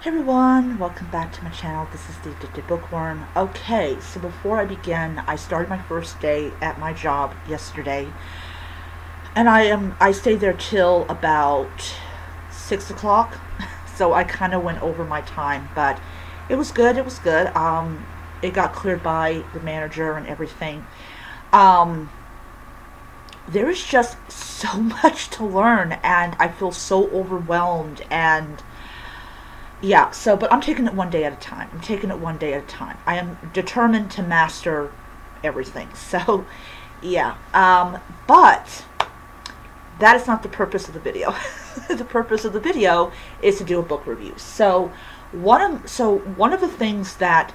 Hey everyone, welcome back to my channel. This is the Addicted Bookworm. Okay, so before I begin, I started my first day at my job yesterday, and I stayed there till about 6 o'clock. So I kind of went over my time, but it was good. It was good. It got cleared by the manager and everything. Um, there is just so much to learn, and I feel so overwhelmed and yeah, so, but I'm taking it one day at a time. I'm taking it one day at a time. I am determined to master everything. So, yeah. But that is not the purpose of the video. The purpose of the video is to do a book review. So, one of the things that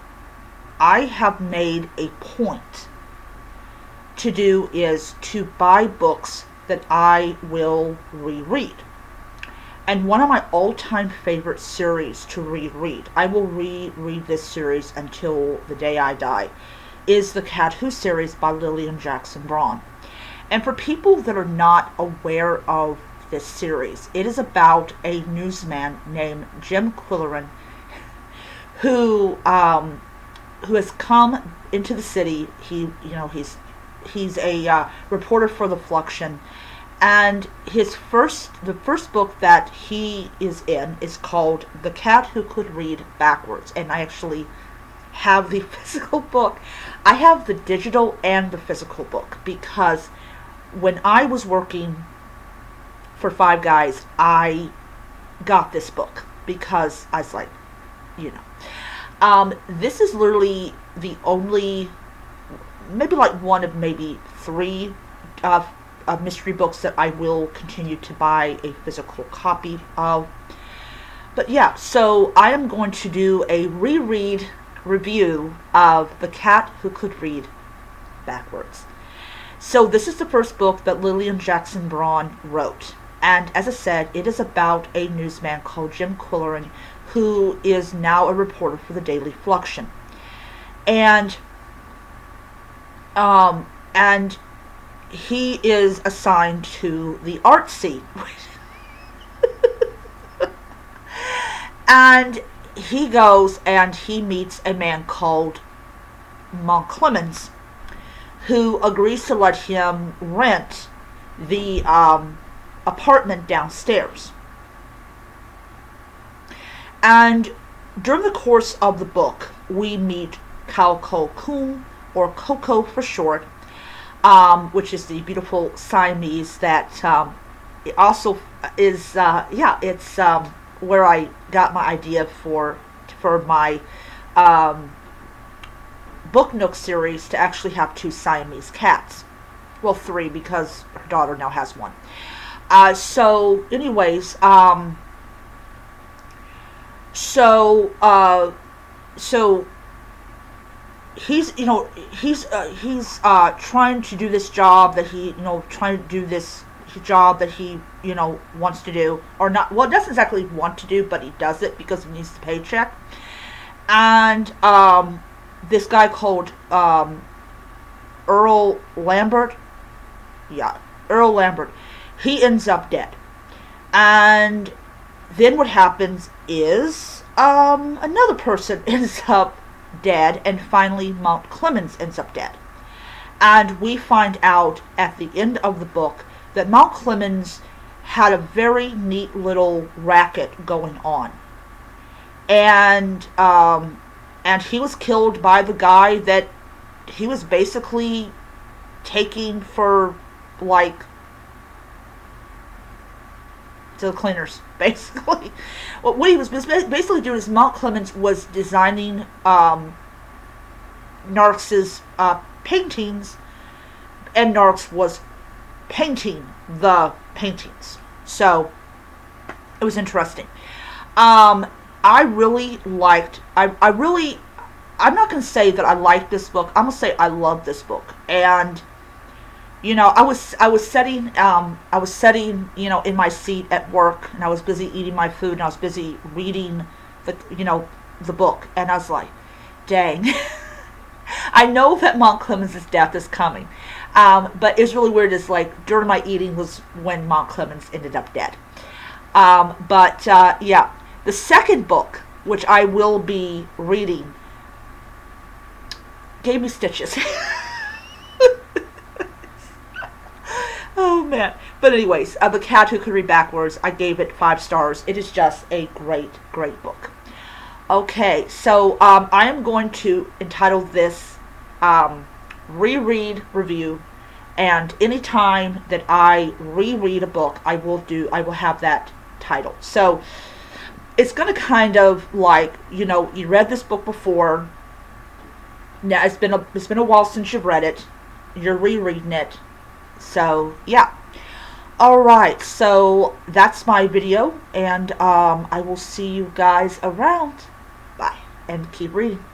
I have made a point to do is to buy books that I will reread. And one of my all-time favorite series to reread, I will reread this series until the day I die, is the Cat Who series by Lillian Jackson Braun. And for people that are not aware of this series, it is about a newsman named Jim Quillerin who has come into the city. He's a reporter for the Fluxion, and the first book that he is in is called The Cat Who Could Read Backwards. And I actually have the physical book. I have the digital and the physical book because when I was working for Five Guys, I got this book because I was like, you know. This is literally the only, maybe like one of maybe three mystery books that I will continue to buy a physical copy of. But yeah, so I am going to do a reread review of The Cat Who Could Read Backwards. So this is the first book that Lillian Jackson Braun wrote. And as I said, it is about a newsman called Jim Quillerin, who is now a reporter for the Daily Fluxion. And he is assigned to the art scene. And he goes and he meets a man called Monk Clemens, who agrees to let him rent the apartment downstairs. And during the course of the book, we meet Kauko Kun, or Coco for short, which is the beautiful Siamese that it also is, it's where I got my idea for my Book Nook series to actually have two Siamese cats. Well, three, because her daughter now has one. So, anyways, so he's trying to do this job that he wants to do, or not, well, doesn't exactly want to do, but he does it because he needs the paycheck. And this guy called Earl Lambert, he ends up dead. And then what happens is another person ends up dead, and finally Mount Clemens ends up dead. And we find out at the end of the book that Mount Clemens had a very neat little racket going on. And he was killed by the guy that he was basically taking for, like, to the cleaners, basically. What he was basically doing is Mount Clemens was designing Narx's paintings, and Narx was painting the paintings. So it was interesting. I really liked. I'm not going to say that I liked this book. I'm going to say I love this book. And I was sitting in my seat at work, and I was busy eating my food, and I was busy reading the book, and I was like, dang. I know that Monk Clemens' death is coming, but it's really weird. It's like during my eating was when Monk Clemens ended up dead. Yeah, the second book which I will be reading, gave me stitches. Oh man. But anyways, The Cat Who Could Read Backwards, I gave it 5 stars. It is just a great, great book. Okay, so I am going to entitle this Reread Review, and anytime that I reread a book, I will have that title. So it's going to kind of like, you read this book before. Now it's been a while since you've read it. You're rereading it. So yeah. Alright, so that's my video, and I will see you guys around. Bye, and keep reading.